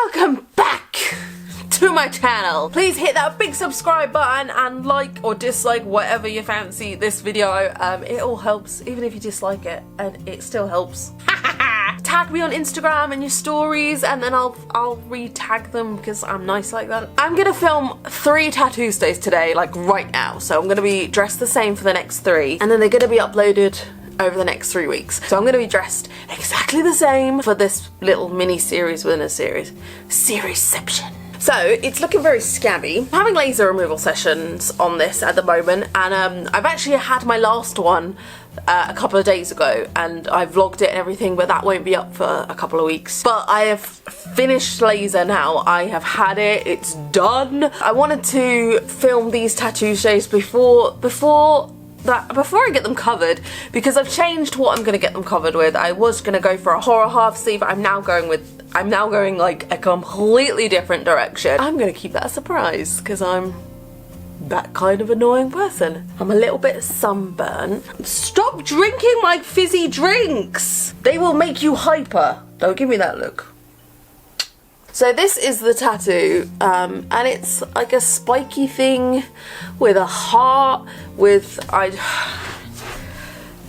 Welcome back to my channel. Please hit that big subscribe button and like or dislike whatever you fancy this video. It all helps, even if you dislike it, and it still helps. Tag me on Instagram in your stories and then I'll re-tag them because I'm nice like that. I'm gonna film 3 Tattuesdays today, like right now. So I'm gonna be dressed the same for the next 3 and then they're gonna be uploaded over the next 3 weeks. So I'm going to be dressed exactly the same for this little mini series within a series. Seriesception. So it's looking very scabby. I'm having laser removal sessions on this at the moment, and I've actually had my last one a couple of days ago and I vlogged it and everything, but that won't be up for a couple of weeks. But I have finished laser now. I have had it, it's done. I wanted to film these Tattuesdays before I get them covered, because I've changed what I'm gonna get them covered with. I was gonna go for a horror half sleeve. I'm now going like a completely different direction. I'm gonna keep that a surprise because I'm that kind of annoying person. I'm a little bit sunburnt. Stop drinking my fizzy drinks! They will make you hyper. Don't give me that look. So this is the tattoo, and it's like a spiky thing with a heart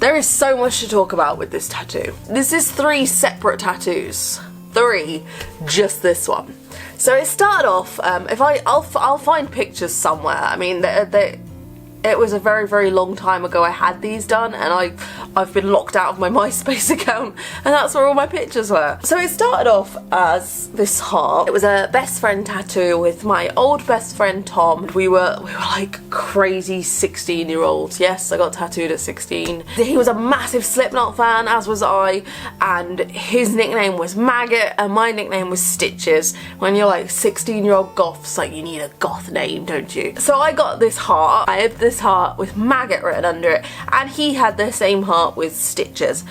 there is so much to talk about with this tattoo. This is 3 separate tattoos. 3, just this one. So it started off, I'll find pictures somewhere. I mean, it was a very, very long time ago I had these done, and I've been locked out of my MySpace account, and that's where all my pictures were. So it started off as this heart. It was a best friend tattoo with my old best friend Tom. We were like crazy 16-year-olds. Yes, I got tattooed at 16. He was a massive Slipknot fan, as was I, and his nickname was Maggot, and my nickname was Stitches. When you're like 16-year-old goths, like, you need a goth name, don't you? So I got this heart. I had this heart with Maggot written under it, and he had the same heart with Stitches.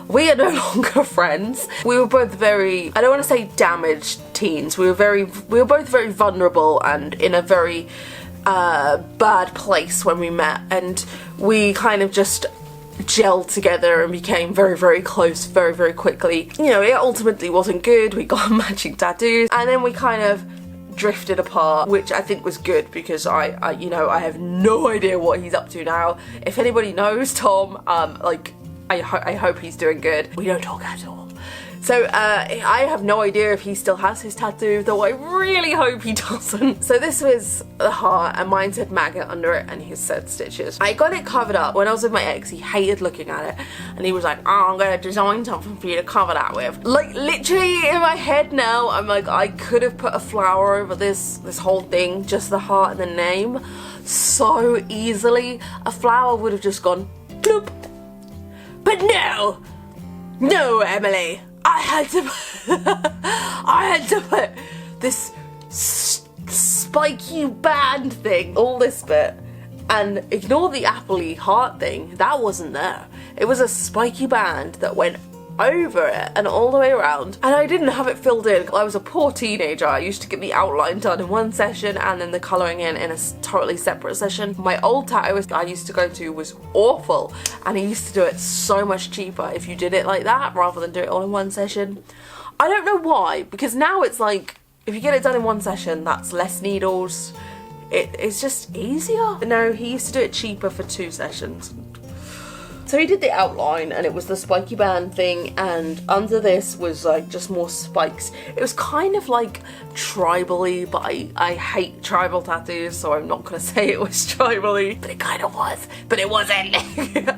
We are no longer friends. We were both very, I don't want to say damaged teens. We were both very vulnerable and in a very bad place when we met, and we kind of just gelled together and became very, very close very, very quickly. You know, it ultimately wasn't good. We got matching tattoos, and then we kind of drifted apart, which I think was good, because I you know, I have no idea what he's up to now. If anybody knows Tom, like, I hope he's doing good. We don't talk at all. So I have no idea if he still has his tattoo, though I really hope he doesn't. So this was the heart, and mine said Maggot under it, and his said Stitches. I got it covered up. When I was with my ex, he hated looking at it, and he was like, oh, I'm gonna design something for you to cover that with. Like, literally in my head now, I'm like, I could have put a flower over this whole thing, just the heart and the name, so easily. A flower would have just gone bloop. But no, Emily. I had to put this spiky band thing, all this bit, and ignore the appley heart thing. That wasn't there. It was a spiky band that went over it and all the way around, and I didn't have it filled in. I was a poor teenager. I used to get the outline done in one session and then the colouring in a totally separate session. My old tattooist I used to go to was awful, and he used to do it so much cheaper if you did it like that rather than do it all in one session. I don't know why, because now it's like, if you get it done in one session, that's less needles. It's just easier. No, he used to do it cheaper for 2 sessions. So he did the outline, and it was the spiky band thing, and under this was like just more spikes. It was kind of like tribal-y, but I hate tribal tattoos, so I'm not gonna say it was tribal-y, but it kind of was, but it wasn't.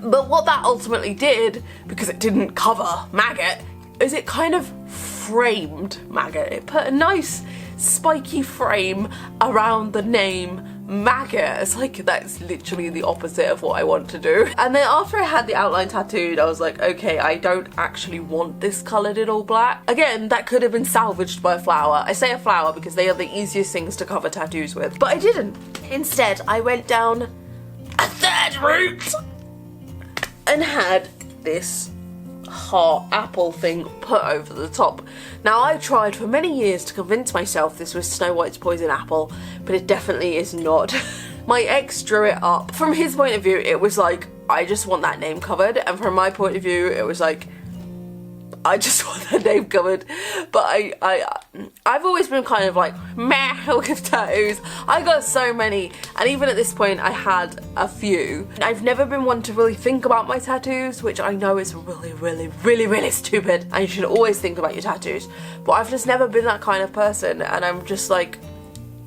But what that ultimately did, because it didn't cover Maggot, is it kind of framed Maggot. It put a nice spiky frame around the name Maggot. It's like, that's literally the opposite of what I want to do. And then after I had the outline tattooed, I was like, okay, I don't actually want this coloured in all black. Again, that could have been salvaged by a flower. I say a flower because they are the easiest things to cover tattoos with, but I didn't. Instead, I went down a 3rd route and had this heart apple thing put over the top. Now, I tried for many years to convince myself this was Snow White's poison apple, but it definitely is not. My ex drew it up. From his point of view, it was like, I just want that name covered, and from my point of view, it was like, I just want their name covered. But I've always been kind of like meh with tattoos. I got so many, and even at this point I had a few. I've never been one to really think about my tattoos, which I know is really stupid, and you should always think about your tattoos, but I've just never been that kind of person, and I'm just like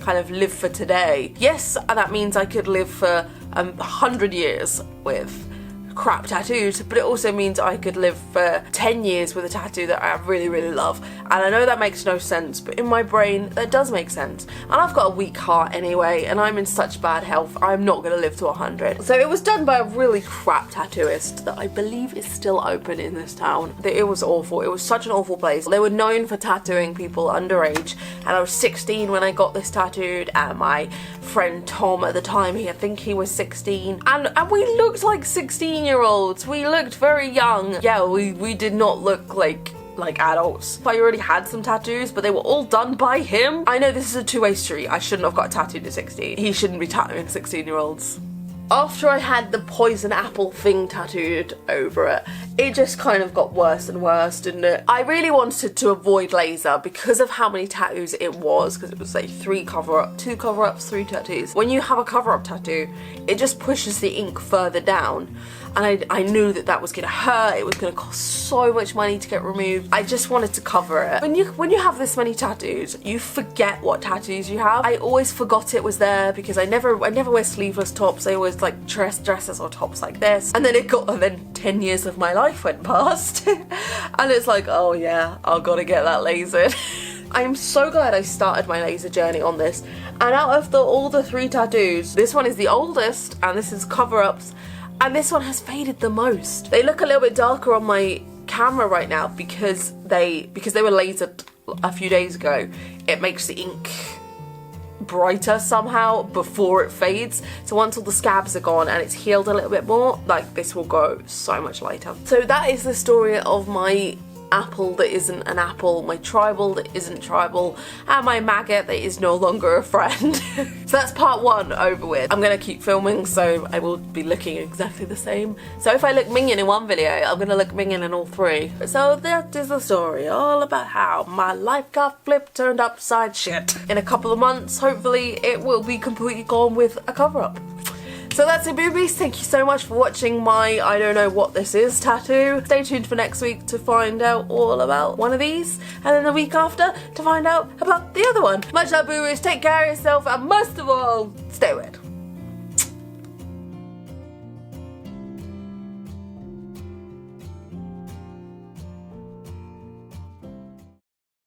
kind of live for today. Yes, that means I could live for 100 years with crap tattoos, but it also means I could live for 10 years with a tattoo that I really love. And I know that makes no sense, but in my brain that does make sense. And I've got a weak heart anyway, and I'm in such bad health, I'm not gonna live to 100. So it was done by a really crap tattooist that I believe is still open in this town. It was awful. It was such an awful place. They were known for tattooing people underage, and I was 16 when I got this tattooed, and my friend Tom at the time, I think he was 16, and we looked like 16-year-olds. We looked very young. Yeah, we did not look like adults. I already had some tattoos, but they were all done by him. I know this is a two-way street. I shouldn't have got tattooed at 16. He shouldn't be tattooing 16-year-olds. After I had the poison apple thing tattooed over it, it just kind of got worse and worse, didn't it? I really wanted to avoid laser because of how many tattoos it was, because it was like 2 cover-ups, 3 tattoos. When you have a cover-up tattoo, it just pushes the ink further down. And I knew that was gonna hurt, it was gonna cost so much money to get removed. I just wanted to cover it. When you have this many tattoos, you forget what tattoos you have. I always forgot it was there because I never wear sleeveless tops. I always like dresses or tops like this. And then 10 years of my life went past. And it's like, oh yeah, I've gotta get that lasered. I am so glad I started my laser journey on this. And out of all the 3 tattoos, this one is the oldest, and this is cover-ups. And this one has faded the most. They look a little bit darker on my camera right now because they were lasered a few days ago. It makes the ink brighter somehow before it fades. So once all the scabs are gone and it's healed a little bit more, like this will go so much lighter. So that is the story of my apple that isn't an apple, my tribal that isn't tribal, and my maggot that is no longer a friend. So that's part 1 over with. I'm gonna keep filming, so I will be looking exactly the same. So if I look minging in one video, I'm gonna look minging in all 3. So that is the story, all about how my life got flipped, turned upside shit. In a couple of months, hopefully it will be completely gone with a cover-up. So that's it, boobies. Thank you so much for watching my I don't know what this is tattoo. Stay tuned for next week to find out all about one of these, and then the week after to find out about the other one. Much love, boobies. Take care of yourself, and most of all, stay weird.